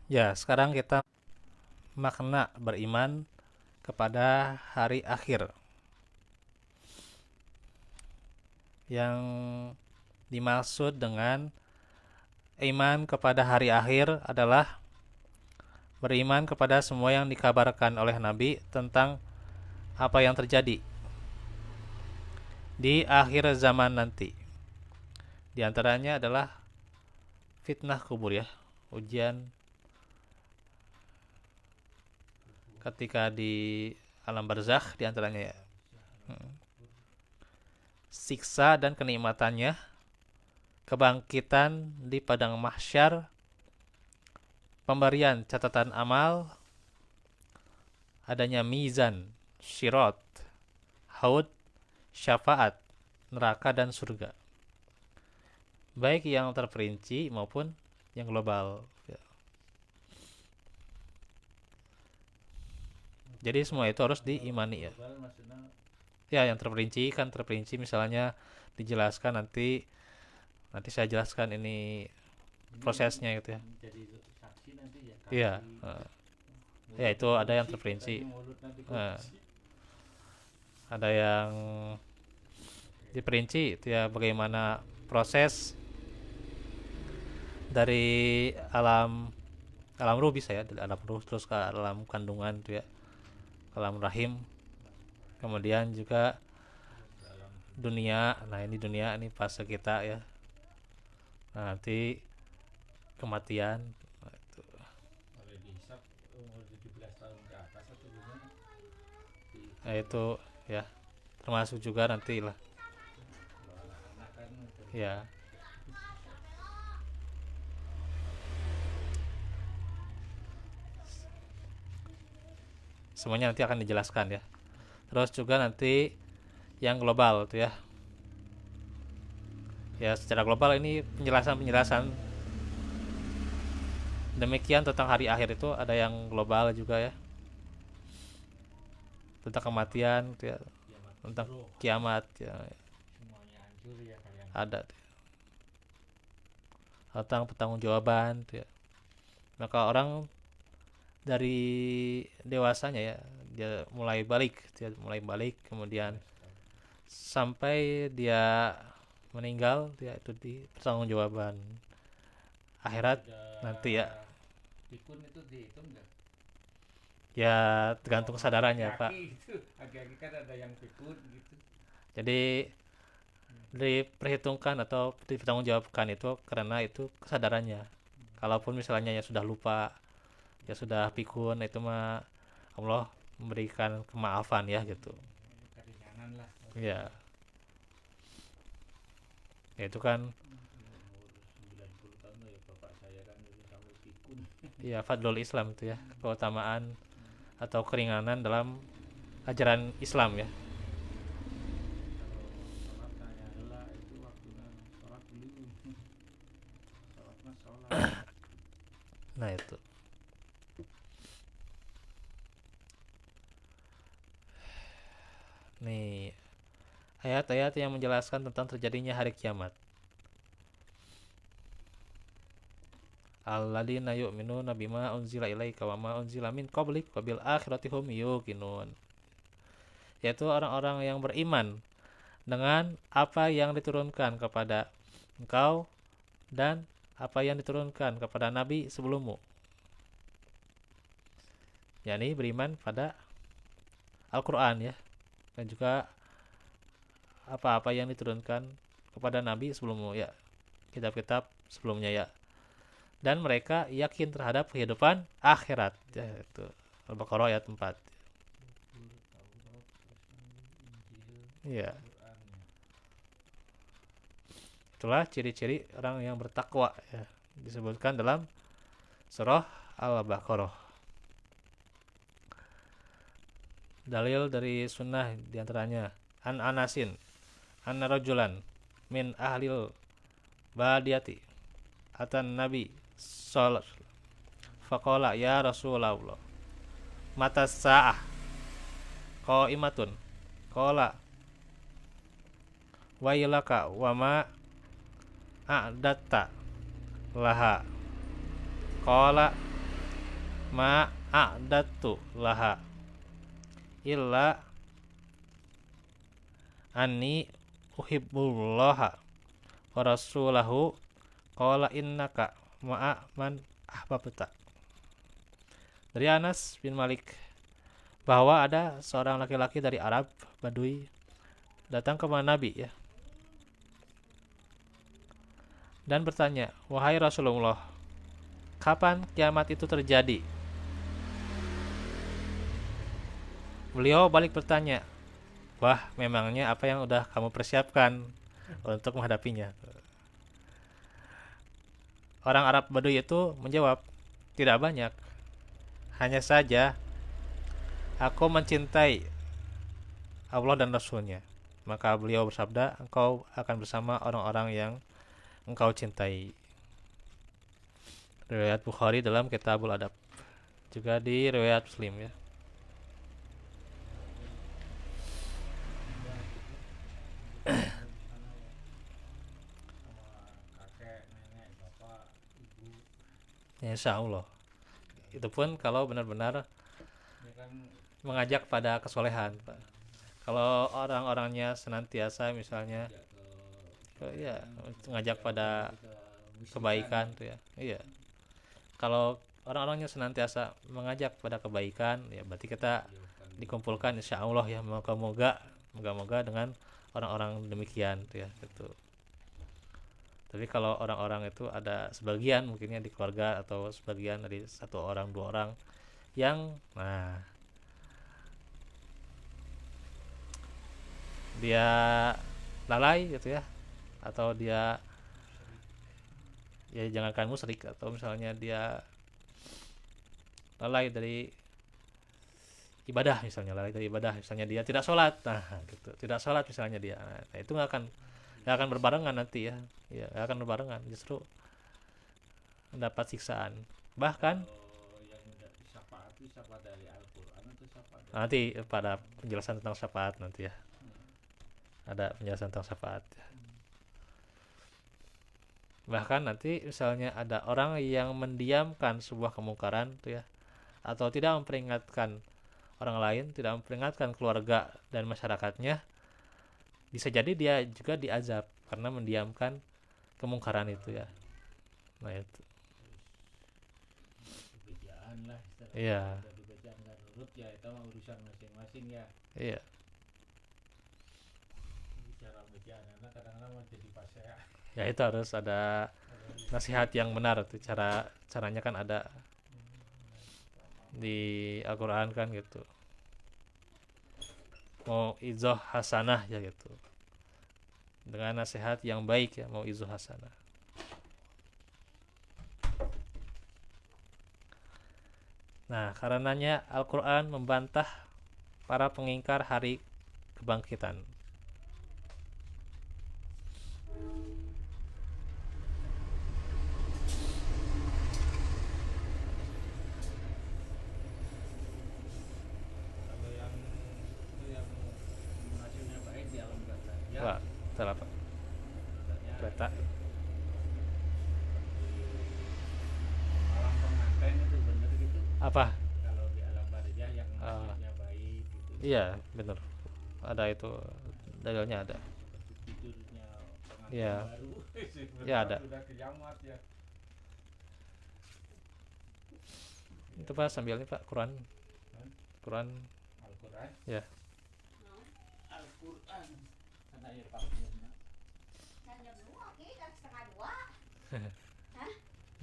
Ya, sekarang kita makna beriman kepada hari akhir. Yang dimaksud dengan iman kepada hari akhir adalah beriman kepada semua yang dikabarkan oleh Nabi tentang apa yang terjadi di akhir zaman nanti. Di antaranya adalah fitnah kubur ya, ujian ketika di alam barzakh di antaranya ya. Siksa dan kenikmatannya, kebangkitan di padang mahsyar, pemberian catatan amal, adanya mizan, syirat, haud, syafaat, neraka dan surga. Baik yang terperinci maupun yang global. Jadi semua itu harus diimani ya. Ya, yang terperinci kan terperinci misalnya dijelaskan nanti nanti saya jelaskan ini prosesnya gitu ya. Iya, ya itu ada yang terperinci. Eh, ada yang diperinci itu ya bagaimana proses dari alam alam ruh bisa ya dari alam ruh terus ke alam kandungan itu ya ke alam rahim kemudian juga dunia. Nah ini dunia ini fase kita ya. Nah, nanti kematian. Nah, itu. Nah, itu ya termasuk juga nanti lah ya. Semuanya nanti akan dijelaskan ya. Terus juga nanti yang global tuh ya. Ya secara global ini penjelasan-penjelasan demikian tentang hari akhir itu ada yang global juga ya. Tentang kematian tuh ya, tentang kiamat ya ada tuh. Tentang pertanggungjawaban tuh ya. Maka orang dari dewasanya ya dia mulai balik kemudian sampai dia meninggal dia itu di pertanggungjawaban akhirat nanti ya. Ya tergantung kesadarannya Pak. Jadi diperhitungkan atau dipertanggungjawabkan itu karena itu kesadarannya. Kalaupun misalnya ya sudah lupa, ya sudah pikun, itu mah Allah memberikan kemaafan ya gitu. Ya, ya itu kan ya fadlul Islam itu ya, keutamaan atau keringanan dalam ajaran Islam ya. Nah itu. Nih, ayat-ayat yang menjelaskan tentang terjadinya hari kiamat. Alladzina yu'minuna bima unzila ilaika wa ma unzila min qablik wa bil akhirati hum yuqinun. Yaitu orang-orang yang beriman dengan apa yang diturunkan kepada engkau dan apa yang diturunkan kepada nabi sebelummu. Yani beriman pada Al-Qur'an ya dan juga apa-apa yang diturunkan kepada nabi sebelummu ya, kitab-kitab sebelumnya ya. Dan mereka yakin terhadap kehidupan akhirat ya itu Al-Baqarah ayat 4. Ya, itulah ciri-ciri orang yang bertakwa ya disebutkan dalam surah Al-Baqarah. Dalil dari sunnah diantaranya an Anasin anna rajulan min ahlil badiyati atan nabi sallallahu faqala ya Rasulullah mata sa'ah qaimatun qala wailaka wa ma a'datta laha qala ma a'datu laha illa anni uhibbullaha wa rasulahu qala innaka ma'a man ahbabta. Dari Anas bin Malik bahwa ada seorang laki-laki dari Arab Badui datang ke Nabi ya dan bertanya, "Wahai Rasulullah, kapan kiamat itu terjadi?" Beliau balik bertanya, "Wah, memangnya apa yang udah kamu persiapkan untuk menghadapinya?" Orang Arab Badui itu menjawab, "Tidak banyak. Hanya saja aku mencintai Allah dan Rasulnya." Maka beliau bersabda, "Engkau akan bersama orang-orang yang engkau cintai." Riwayat Bukhari dalam Kitabul Adab. Juga di riwayat Muslim ya. Ya, insya Allah. Itu pun kalau benar-benar mengajak pada kesolehan, Pak. Kalau orang-orangnya senantiasa misalnya ya mengajak pada kebaikan tuh ya. Iya. Kalau orang-orangnya senantiasa mengajak pada kebaikan, ya berarti kita dikumpulkan insya Allah ya, moga-moga dengan orang-orang demikian tuh ya gitu. Tapi kalau orang-orang itu ada sebagian mungkinnya di keluarga atau sebagian dari satu orang dua orang yang dia lalai gitu ya, atau dia ya jangankan musyrik, atau misalnya dia lalai dari ibadah misalnya dia tidak sholat, gitu, tidak sholat misalnya dia, nah itu nggak akan berbarengan nanti ya, ya nggak akan berbarengan, justru mendapat siksaan. Bahkan nanti pada penjelasan tentang syafaat nanti ya, ada penjelasan tentang syafaat ya. Bahkan nanti misalnya ada orang yang mendiamkan sebuah kemungkaran tuh ya, atau tidak memperingatkan orang lain, tidak memperingatkan keluarga dan masyarakatnya, bisa jadi dia juga diazab karena mendiamkan kemungkaran itu ya. Nah itu. Iya. Ya itu urusan masing-masing ya. Iya. Ya itu harus ada nasihat yang benar tuh, caranya kan ada di Al-Qur'an kan gitu. Mau izoh hasanah ya gitu. Dengan nasihat yang baik ya, mau izoh hasanah. Nah, karenanya Al-Qur'an membantah para pengingkar hari kebangkitan. Wah, salah Pak. Kereta. Apa? Kalau di alam barzah yang nasibnya baik gitu. Iya, benar. Ada itu dalilnya ada. Iya. Ya ada. Itu Pak sambil ini Pak Quran. Quran. Al-Quran. Ya. Al-Quran. Ada air Pak.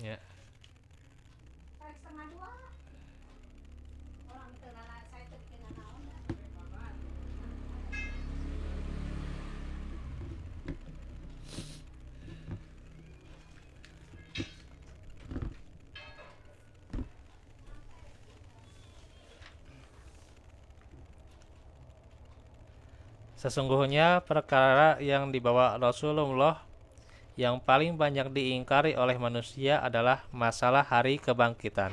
Ya. Sesungguhnya perkara yang dibawa Rasulullah yang paling banyak diingkari oleh manusia adalah masalah hari kebangkitan.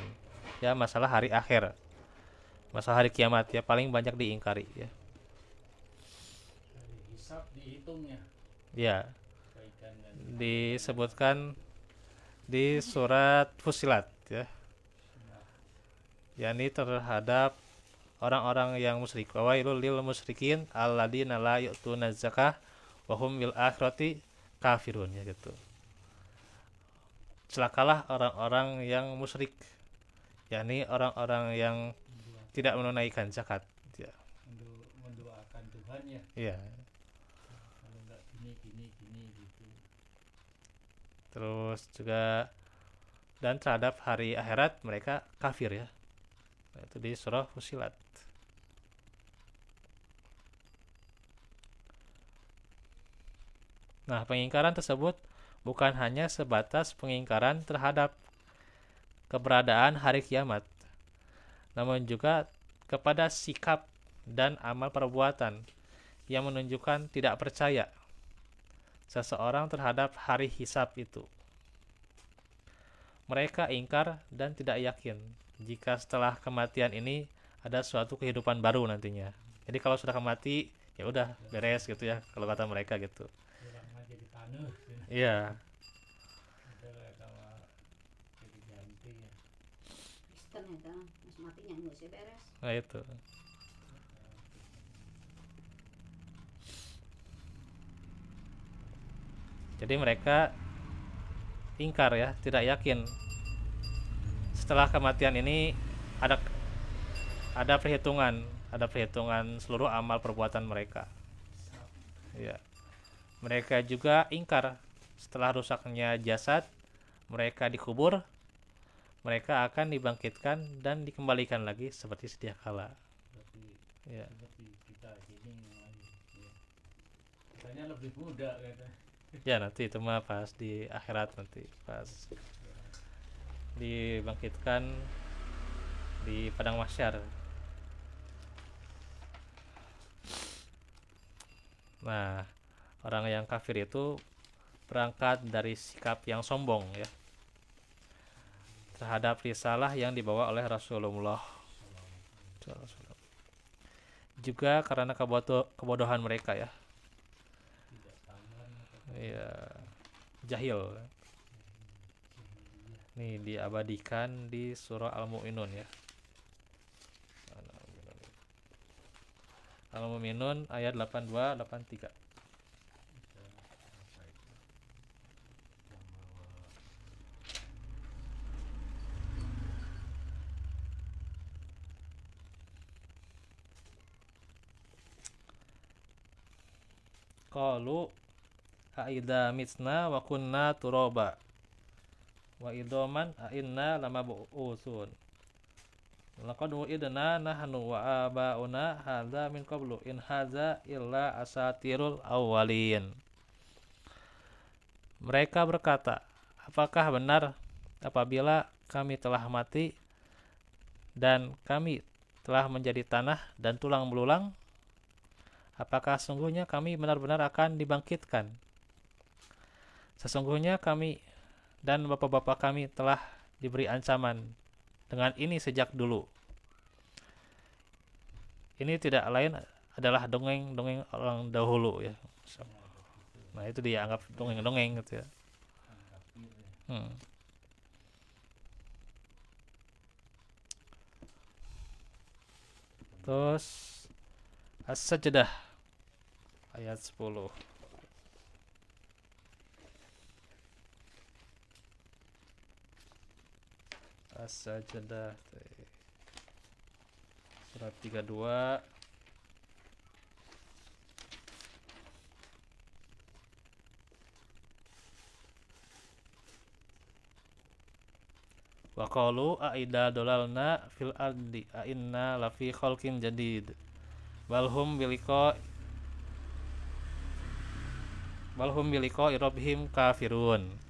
Ya, masalah hari akhir. Masalah hari kiamat ya paling banyak diingkari ya. Hisab dihitungnya. Ya. Disebutkan di surat Fusilat ya. yakni terhadap orang-orang yang musyrik. Wa wailul lil musyrikin alladzina la yu'tuna zakah wa hum bil akhirati kafirun, ya gitu. Celakalah orang-orang yang musyrik, yakni orang-orang yang tidak menunaikan zakat, ya. Mendoakan Tuhan ya, Iya. kalau nggak gini gitu. Terus juga dan terhadap hari akhirat mereka kafir, ya. Nah, itu di surah Fusilat. Nah, pengingkaran tersebut bukan hanya sebatas pengingkaran terhadap keberadaan hari kiamat, namun juga kepada sikap dan amal perbuatan yang menunjukkan tidak percaya seseorang terhadap hari hisab itu. Mereka ingkar dan tidak yakin jika setelah kematian ini ada suatu kehidupan baru nantinya. Jadi kalau sudah mati, ya udah beres gitu ya, kalau kata mereka gitu. Orang aja di tanah Iya, udah kalau jadi ganti ya. Kristen itu mas matinya nggak sih beres. nah itu. Jadi mereka ingkar, ya, tidak yakin setelah kematian ini ada ada perhitungan seluruh amal perbuatan mereka. Ya. Mereka juga ingkar setelah rusaknya jasad mereka dikubur, mereka akan dibangkitkan dan dikembalikan lagi seperti sedia kala. Ya. Seperti kita gini ya. Katanya lebih muda kata. Ya, nanti itu mah pas di akhirat, nanti pas dibangkitkan di padang mahsyar. Nah, orang yang kafir itu berangkat dari sikap yang sombong, ya, terhadap risalah yang dibawa oleh Rasulullah. Juga karena kebodohan mereka, ya. Iya, jahil. Nih diabadikan di surah Al-Mu'minun, ya. Al-Mu'minun ayat 82-83. Qalu aida mitsna wa kunna turaba wa idoman inna lamab'usun. Laqad wu'idna nahnu wa abauna hadza min qablu in hadza illa asatirul awwalin. Mereka berkata, apakah benar apabila kami telah mati dan kami telah menjadi tanah dan tulang belulang? Apakah sungguhnya kami benar-benar akan dibangkitkan? Sesungguhnya kami dan bapak-bapak kami telah diberi ancaman dengan ini sejak dulu. Ini tidak lain adalah dongeng-dongeng orang dahulu, ya. Nah, itu dianggap dongeng-dongeng gitu, ya. Terus As-Sajdah ayat 10. As-Sajdah surat 32. Wa qalu aida dolalna fil ardi a inna lafi khalqin jadid balhum biliko rabbihim kafirun.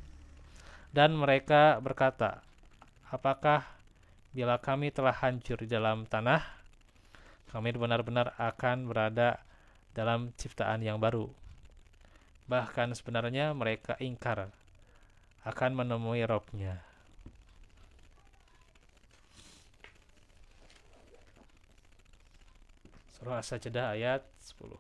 Dan mereka berkata, apakah bila kami telah hancur di dalam tanah, kami benar-benar akan berada dalam ciptaan yang baru. Bahkan sebenarnya mereka ingkar akan menemui Rabb-nya. Surah As-Sajdah ayat 10.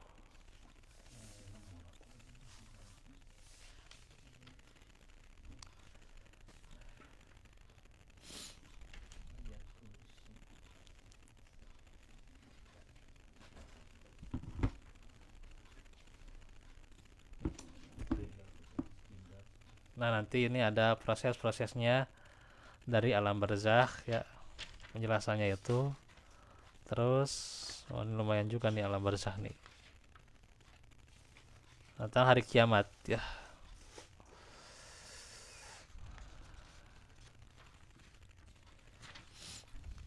Nah, nanti ini ada proses-prosesnya dari alam barzakh ya, penjelasannya itu. Terus ini lumayan juga nih alam barzakh nih. Tentang hari kiamat ya.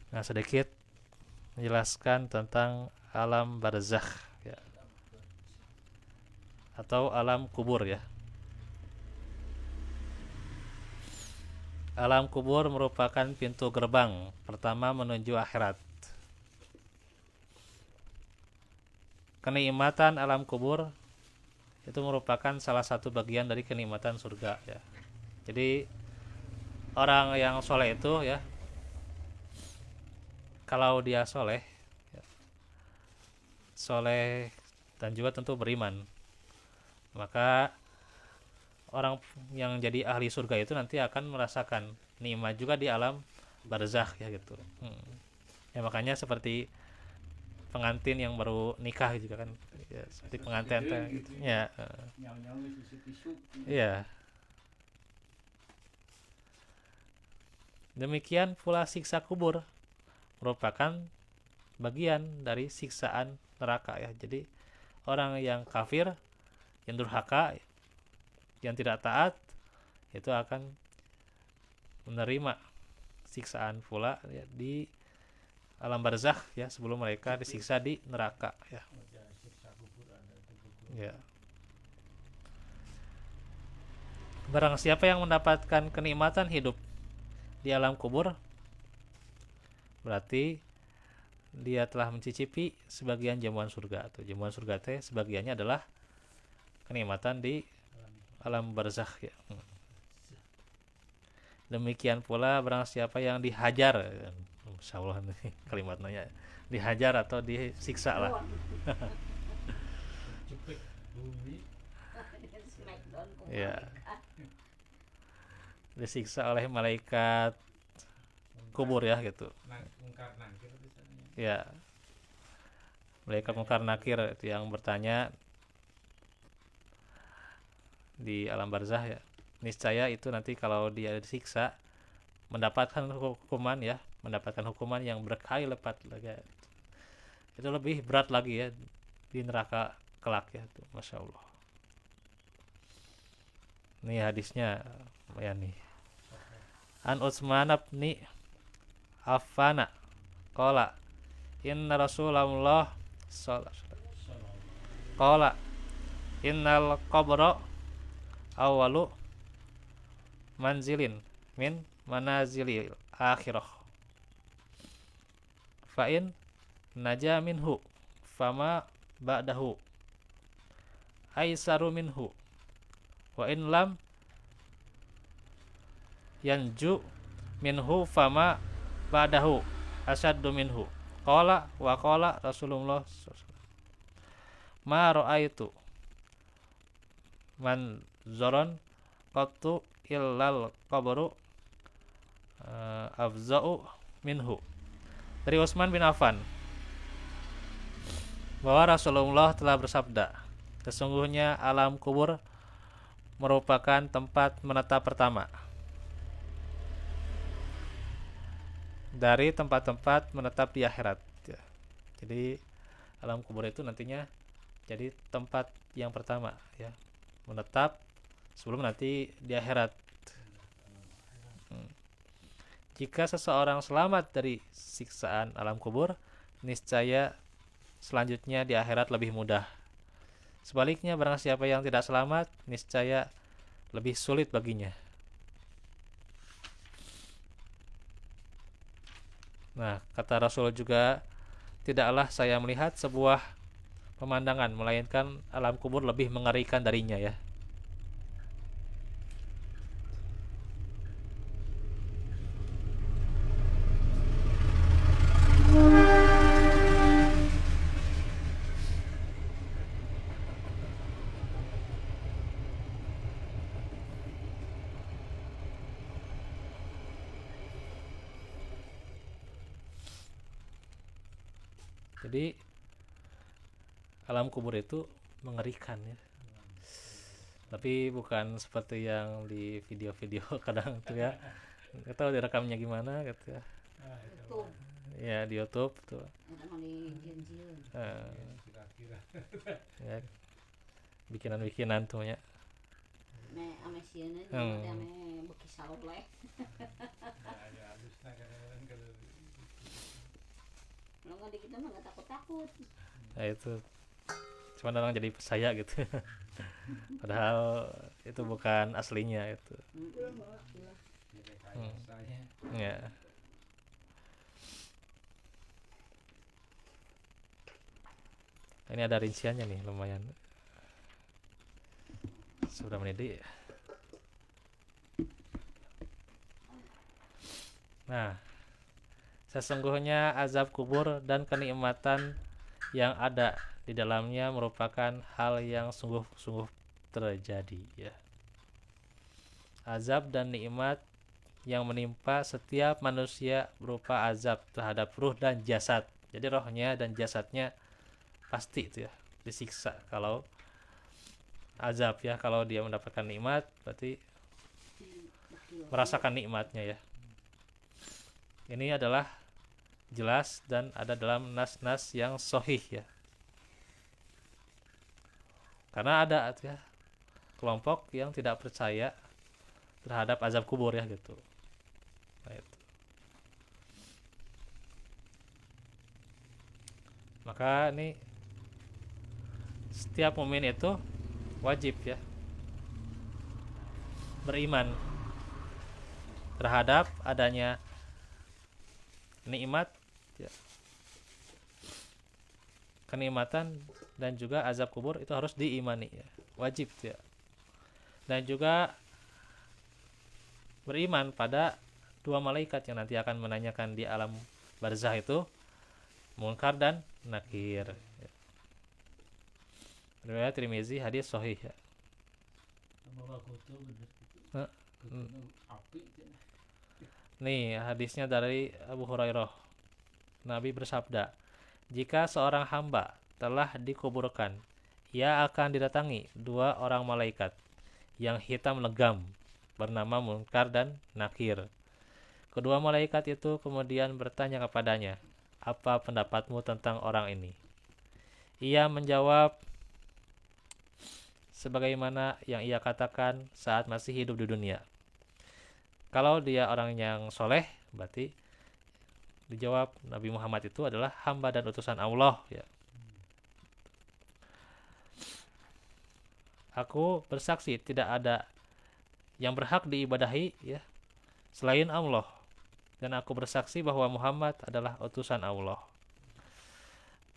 Nah, sedikit menjelaskan tentang alam barzakh ya, atau alam kubur ya. Alam kubur merupakan pintu gerbang pertama menuju akhirat. Kenikmatan alam kubur itu merupakan salah satu bagian dari kenikmatan surga ya. Jadi orang yang soleh itu ya, kalau dia soleh ya, soleh dan juga tentu beriman, maka orang yang jadi ahli surga itu nanti akan merasakan nikmat juga di alam barzakh ya gitu. Ya makanya seperti pengantin yang baru nikah juga kan ya, seperti pengantin gitu ya. Iya. Demikian pula siksa kubur merupakan bagian dari siksaan neraka ya. Jadi orang yang kafir, yang durhaka, yang tidak taat itu akan menerima siksaan pula ya, di alam barzakh ya, sebelum mereka disiksa di neraka ya. Ya. Barang siapa yang mendapatkan kenikmatan hidup di alam kubur, berarti dia telah mencicipi sebagian jamuan surga, atau jamuan surga teh sebagiannya adalah kenikmatan di alam barzakh ya. Demikian pula barang siapa yang dihajar, Masya Allah nih kalimatnya, dihajar atau disiksa lah Smackdown ku ya, malaikat. disiksa oleh malaikat kubur ya gitu ya. Malaikat mungkar nakir itu yang bertanya di alam barzakh ya, niscaya itu nanti kalau dia disiksa mendapatkan hukuman ya, mendapatkan hukuman yang berkali lipat lagi, itu lebih berat lagi ya di neraka kelak ya tuh, Masya Allah. Ini hadisnya ya nih. An Utsman bin Affan qala inna Rasulullah qala innal qabra awwalu manzilin min manazilil akhirah fa in naja minhu fama ba'dahu aisaru minhu wa in lam yanju minhu fama ba'dahu asaddu minhu. Qala wa qala Rasulullah ma ra'aitu man zoron qattu illal qabru afza'u minhu. Dari Utsman bin Affan bahwa Rasulullah telah bersabda, sesungguhnya alam kubur merupakan tempat menetap pertama dari tempat-tempat menetap di akhirat ya. Jadi alam kubur itu nantinya jadi tempat yang pertama ya, menetap sebelum nanti di akhirat. Jika seseorang selamat dari siksaan alam kubur, niscaya selanjutnya di akhirat lebih mudah. Sebaliknya barang siapa yang tidak selamat, niscaya lebih sulit baginya. Nah, kata Rasul juga, tidaklah saya melihat sebuah pemandangan melainkan alam kubur lebih mengerikan darinya ya. Jadi alam kubur itu mengerikan ya. Tapi bukan seperti yang di video-video kadang tuh ya, nggak tahu direkamnya gimana gitu ya. Ah, itu YouTube Ya di YouTube tuh. eta mah di jieun-jieun kira-kira Ya, bikinan-bikinan tuh ya. me ame sieun teh Hmm. ame beuki saloleh ya halusnya kadang-kadang kalau lamun di kitu mah enggak takut-takut Nah itu cuman orang jadi percaya gitu. Padahal itu bukan aslinya itu. gila rekayasanya Ya. Ini ada rinciannya nih lumayan. Sudah menit. Nah, sesungguhnya azab kubur dan kenikmatan yang ada di dalamnya merupakan hal yang sungguh-sungguh terjadi ya. Azab dan nikmat yang menimpa setiap manusia berupa azab terhadap ruh dan jasad. Jadi rohnya dan jasadnya pasti itu ya disiksa kalau azab ya. Kalau dia mendapatkan nikmat berarti betul merasakan nikmatnya ya. Ini adalah jelas dan ada dalam nas-nas yang sahih ya. Karena ada ya kelompok yang tidak percaya terhadap azab kubur ya gitu. Nah, itu. Maka ini setiap mukmin itu wajib ya beriman terhadap adanya nikmat ya, kenikmatan dan juga azab kubur itu harus diimani ya, wajib ya. Dan juga beriman pada dua malaikat yang nanti akan menanyakan di alam barzah itu, Munkar dan Nakir ya. Riwayat Tirmizi, hadis sahih ya. sama goto bener gitu Hah? goto api cenah. Nih hadisnya dari Abu Hurairah. Nabi bersabda, jika seorang hamba telah dikuburkan, ia akan didatangi dua orang malaikat yang hitam legam bernama Munkar dan Nakir. Kedua malaikat itu kemudian bertanya kepadanya, apa pendapatmu tentang orang ini? Ia menjawab sebagaimana yang ia katakan saat masih hidup di dunia. Kalau dia orang yang soleh, berarti dijawab Nabi Muhammad itu adalah hamba dan utusan Allah ya. Aku bersaksi tidak ada yang berhak diibadahi ya selain Allah, dan aku bersaksi bahwa Muhammad adalah utusan Allah.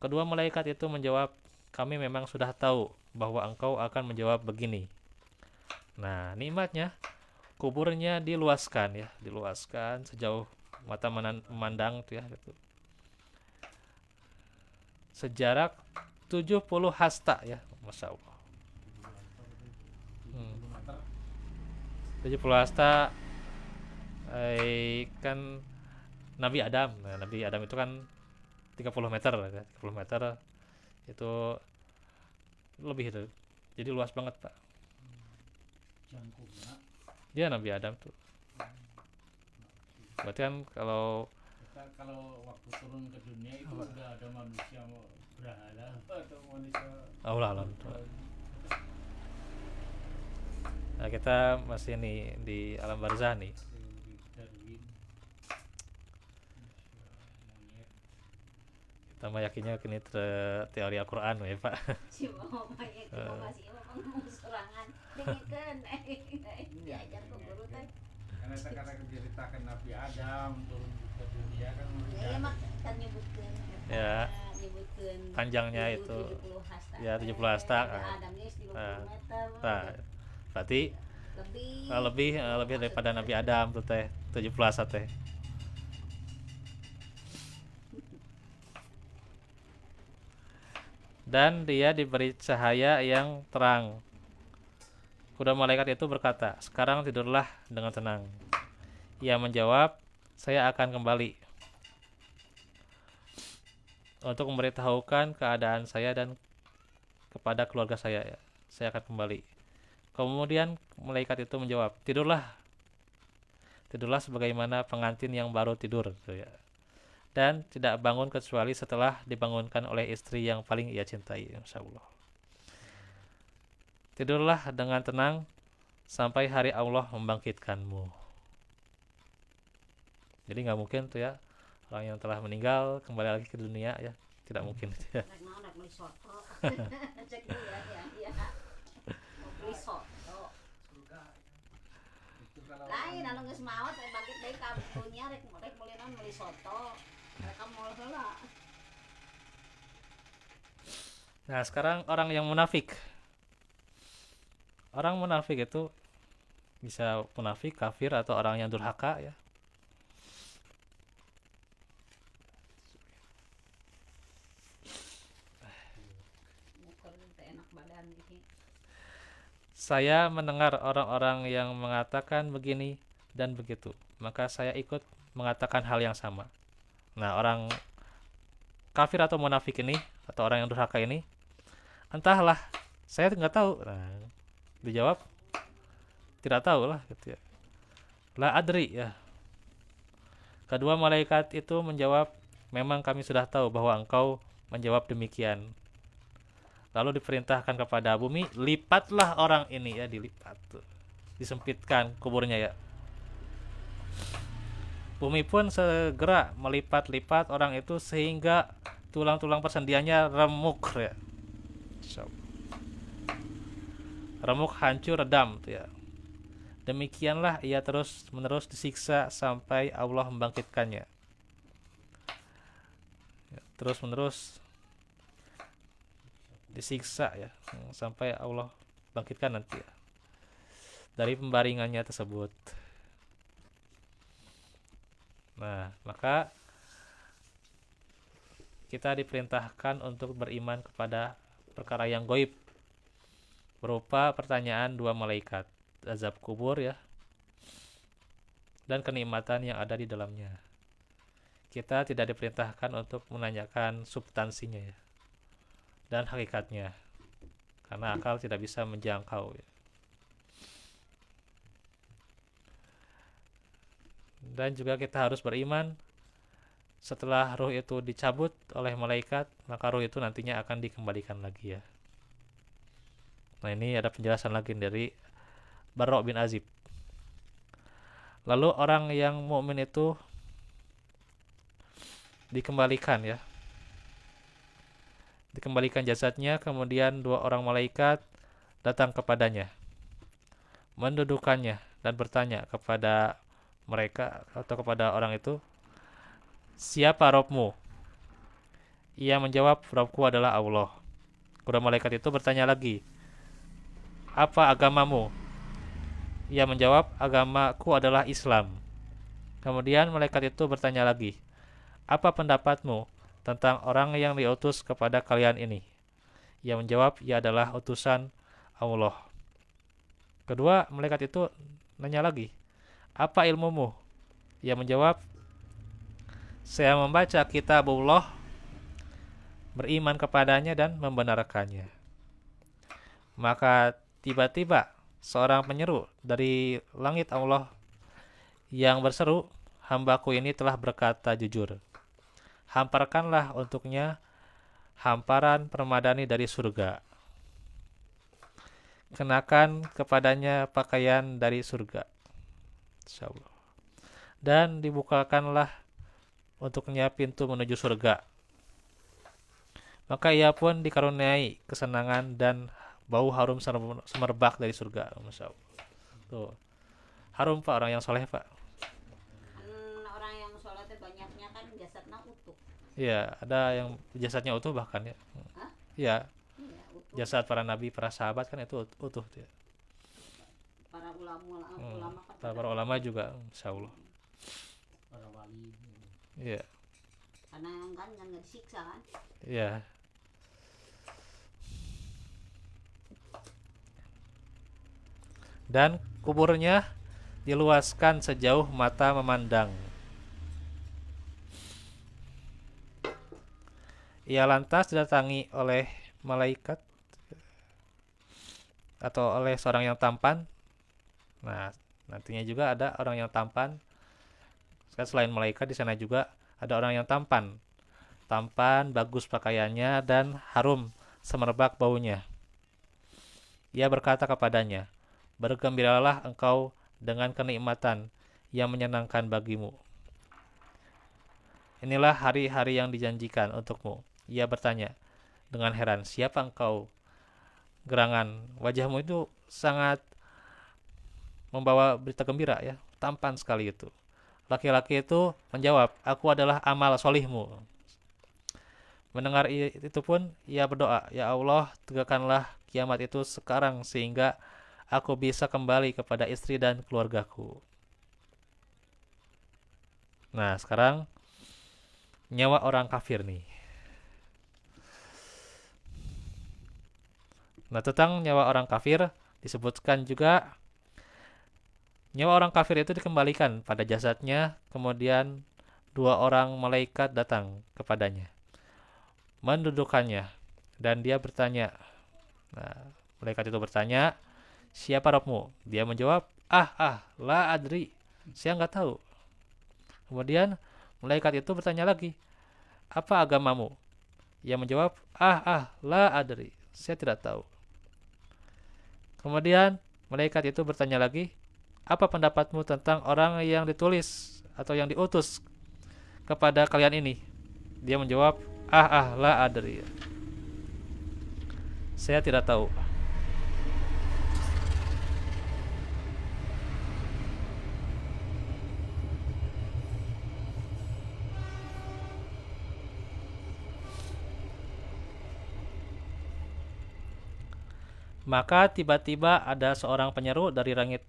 Kedua malaikat itu menjawab, kami memang sudah tahu bahwa engkau akan menjawab begini. Nah, nikmatnya kuburnya diluaskan ya, diluaskan sejauh mata memandang tuh ya gitu. Sejarak 70 hasta ya, Masya Allah. 70 hasta kan Nabi Adam. Nah, Nabi Adam itu kan 30 meter ya, 30 meter itu lebih itu. Jadi luas banget, Pak. Jangkungnya Dia Nabi Adam tuh. Berarti kan kalau kita kalau waktu turun ke dunia itu udah ada manusia berhala atau manusia Allah alam. Nah, kita masih nih di alam barzah nih. teori Darwin monyet Kita meyakinnya kini teori Al-Quran ya, Pak. si mama ya si mama si mama ngomong serangan dengekeun diajar ke guru teh karena sekarang diceritakan Nabi Adam turun ke dunia kan ya mak kan nyebutkeun Ya. nyebutkeun Panjangnya itu 70 hasta ya 70 hasta. Adam geus 50 Nah. meter Nah, berarti lebih daripada Nabi Adam tuh teh 70 hasta teh. Dan dia diberi cahaya yang terang. Kedua malaikat itu berkata, sekarang tidurlah dengan tenang. Ia menjawab, saya akan kembali untuk memberitahukan keadaan saya dan kepada keluarga saya. Saya akan kembali. Kemudian malaikat itu menjawab, tidurlah sebagaimana pengantin yang baru tidur gitu ya. Dan tidak bangun kecuali setelah dibangunkan oleh istri yang paling ia cintai. Masya Allah. Tidurlah dengan tenang sampai hari Allah membangkitkanmu. Jadi nggak mungkin tuh ya orang yang telah meninggal kembali lagi ke dunia ya, tidak mungkin ya. Rek naon rek beli soto. Cek dulu ya. Mau beli soto. Lain anu geus maot rek bangkit deui ka dunya rek meuli naon meuli soto. Mereka moal heula. Nah sekarang orang yang munafik. Orang munafik itu bisa munafik, kafir, atau orang yang durhaka ya. Enak badan gitu. Saya mendengar orang-orang yang mengatakan begini dan begitu, maka saya ikut mengatakan hal yang sama. Nah, orang kafir atau munafik ini, atau orang yang durhaka ini, entahlah, saya nggak tahu. Nah, dijawab, tidak tahu lah, gitu ya. La adri ya. Kedua malaikat itu menjawab, memang kami sudah tahu bahwa engkau menjawab demikian. Lalu diperintahkan kepada bumi, lipatlah orang ini ya, dilipat tuh. Disempitkan kuburnya ya. Bumi pun segera melipat-lipat orang itu sehingga tulang-tulang persendiannya remuk ya. Remuk, hancur, redam tuh ya. Demikianlah ia terus-menerus disiksa sampai Allah membangkitkannya. Ya, terus-menerus disiksa ya sampai Allah bangkitkan nanti ya, dari pembaringannya tersebut. Nah, maka kita diperintahkan untuk beriman kepada perkara yang gaib berupa pertanyaan dua malaikat, azab kubur ya, dan kenikmatan yang ada di dalamnya. Kita tidak diperintahkan untuk menanyakan substansinya ya, dan hakikatnya, karena akal tidak bisa menjangkau ya. Dan juga kita harus beriman setelah ruh itu dicabut oleh malaikat, maka ruh itu nantinya akan dikembalikan lagi ya. Nah, ini ada penjelasan lagi dari Barra' bin Azib. Lalu orang yang mukmin itu dikembalikan ya, dikembalikan jasadnya, kemudian dua orang malaikat datang kepadanya, mendudukannya dan bertanya kepada mereka atau kepada orang itu, siapa Robmu? Ia menjawab, Robku adalah Allah. Kedua malaikat itu bertanya lagi, apa agamamu? Ia menjawab, agamaku adalah Islam. Kemudian malaikat itu bertanya lagi, apa pendapatmu tentang orang yang diutus kepada kalian ini? Ia menjawab, ia adalah utusan Allah. Kedua malaikat itu nanya lagi, apa ilmumu? Ia menjawab, saya membaca kitabullah, beriman kepadanya dan membenarkannya. Maka tiba-tiba seorang penyeru dari langit Allah yang berseru, hambaku ini telah berkata jujur. Hamparkanlah untuknya hamparan permadani dari surga. Kenakan kepadanya pakaian dari surga. Insyaallah. Dan dibukakanlah untuknya pintu menuju surga. Maka ia pun dikaruniai kesenangan dan bau harum semerbak dari surga. Masya Allah. Tuh. Harum Pak, orang yang soleh Pak. Orang yang sholatnya banyaknya kan jasadnya utuh. Iya, ada yang jasadnya utuh bahkan ya. Hah? Iya, Iya, utuh. jasad para nabi, para sahabat kan itu utuh ya. Para ulama kan Para ulama juga, insya Allah. para wali. Iya, karena kan nggak disiksa kan. iya. Dan kuburnya diluaskan sejauh mata memandang. Ia lantas didatangi oleh malaikat atau oleh seorang yang tampan. Nah, nantinya juga ada orang yang tampan. Selain malaikat di sana juga ada orang yang tampan. Tampan, bagus pakaiannya dan harum semerbak baunya. Ia berkata kepadanya, "Bergembiralah engkau dengan kenikmatan yang menyenangkan bagimu. Inilah hari-hari yang dijanjikan untukmu." Ia bertanya dengan heran, "Siapa engkau?" Gerangan wajahmu itu sangat membawa berita gembira ya, tampan sekali itu. Laki-laki itu menjawab, "Aku adalah amal solihmu." Mendengar itu pun ia berdoa, "Ya Allah, tegakkanlah kiamat itu sekarang sehingga aku bisa kembali kepada istri dan keluargaku." Nah, sekarang nyawa orang kafir nih. Nah, tentang nyawa orang kafir disebutkan juga nyawa orang kafir itu dikembalikan pada jasadnya, kemudian dua orang malaikat datang kepadanya, mendudukannya, dan dia bertanya. Nah, malaikat itu bertanya, "Siapa Rabbmu?" Dia menjawab, la adri, saya nggak tahu." Kemudian malaikat itu bertanya lagi, "Apa agamamu?" Ia menjawab, la adri, saya tidak tahu." Kemudian malaikat itu bertanya lagi, "Apa pendapatmu tentang orang yang ditulis atau yang diutus kepada kalian ini?" Dia menjawab, la adri, saya tidak tahu. Maka tiba-tiba ada seorang penyeru dari langit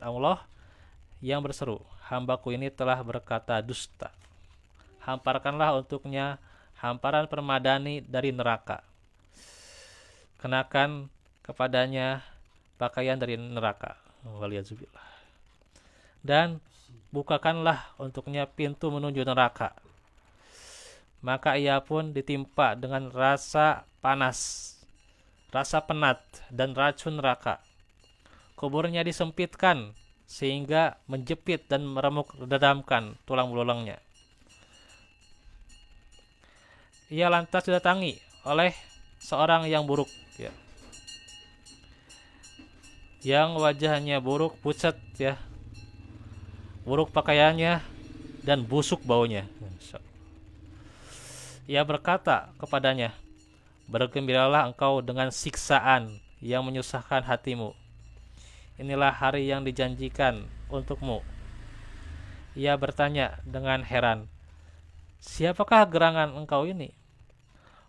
Allah yang berseru, "Hambaku ini telah berkata dusta. Hamparkanlah untuknya hamparan permadani dari neraka. Kenakan kepadanya pakaian dari neraka." Waliyadzubillah. "Dan bukakanlah untuknya pintu menuju neraka." Maka ia pun ditimpa dengan rasa panas, rasa penat, dan racun neraka. Kuburnya disempitkan sehingga menjepit dan meremuk redamkan tulang belulangnya. Ia lantas didatangi oleh seorang yang buruk, ya, yang wajahnya buruk, pucat, ya, buruk pakaiannya, dan busuk baunya. Ia berkata kepadanya, "Bergembiralah engkau dengan siksaan yang menyusahkan hatimu. Inilah hari yang dijanjikan untukmu." Ia bertanya dengan heran, "Siapakah gerangan engkau ini?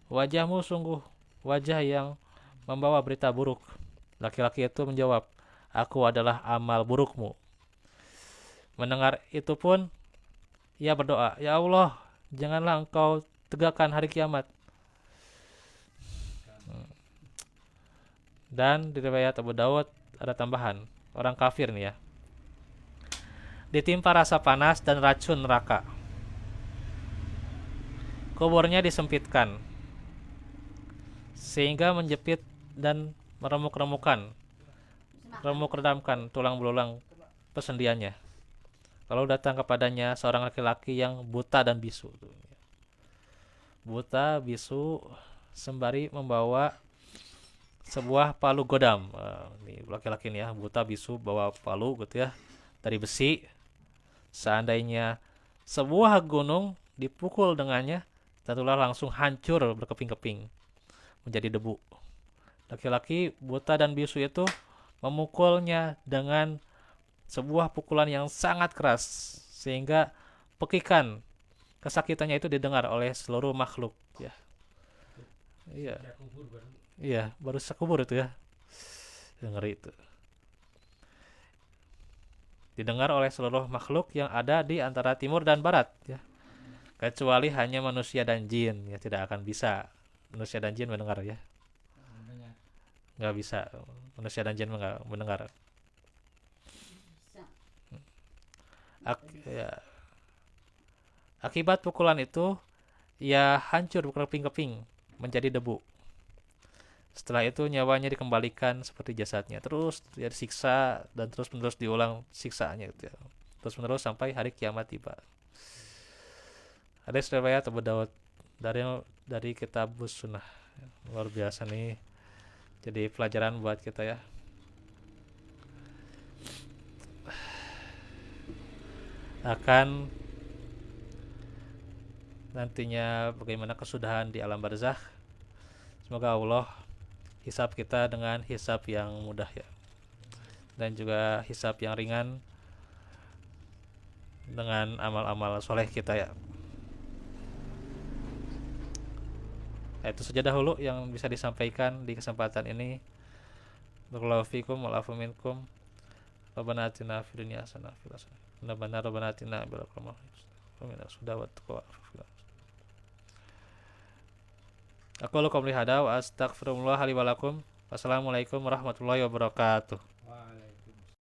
Wajahmu sungguh wajah yang membawa berita buruk." Laki-laki itu menjawab, "Aku adalah amal burukmu." Mendengar itu pun ia berdoa, "Ya Allah, janganlah engkau tegakkan hari kiamat." Dan di riwayat Abu Dawud ada tambahan, orang kafir nih ya, ditimpa rasa panas dan racun neraka. Kuburnya disempitkan sehingga menjepit dan remuk-redamkan tulang belulang persendiannya. Lalu datang kepadanya seorang laki-laki yang buta dan bisu. Buta, bisu, sembari membawa sebuah palu godam. Ini laki-laki ini ya, buta, bisu, bawa palu gitu ya, dari besi. Seandainya sebuah gunung dipukul dengannya, tentulah langsung hancur berkeping-keping menjadi debu. Laki-laki buta dan bisu itu memukulnya dengan sebuah pukulan yang sangat keras sehingga pekikan kesakitannya itu didengar oleh seluruh makhluk, ya. Iya. Iya, baru sekubur itu ya. Ngeri itu. Didengar oleh seluruh makhluk yang ada di antara timur dan barat, ya. Kecuali hanya manusia dan jin, ya, tidak akan bisa manusia dan jin mendengar, ya. Nggak bisa manusia dan jin mendengar. Ya. Akibat pukulan itu, ia hancur berkeping-keping menjadi debu. Setelah itu nyawanya dikembalikan seperti jasadnya, terus dia disiksa dan terus menerus diulang siksaannya gitu ya. Terus menerus sampai hari kiamat tiba. Ada riwayat Abu Dawud dari kitab Sunnah. Luar biasa nih. Jadi pelajaran buat kita ya. Akan nantinya bagaimana kesudahan di alam barzakh. Semoga Allah hisab kita dengan hisab yang mudah ya, dan juga hisab yang ringan dengan amal-amal soleh kita ya. Nah, itu saja dahulu yang bisa disampaikan di kesempatan ini. Barakallahu fikum wa afu minkum. Rabbana atina fid dunya hasanah wa fil akhirati Rabbana atina bil sudah wa taqwa. Aku qouli hada wa astaghfirullah li wa lakum. Wassalamualaikum warahmatullahi wabarakatuh.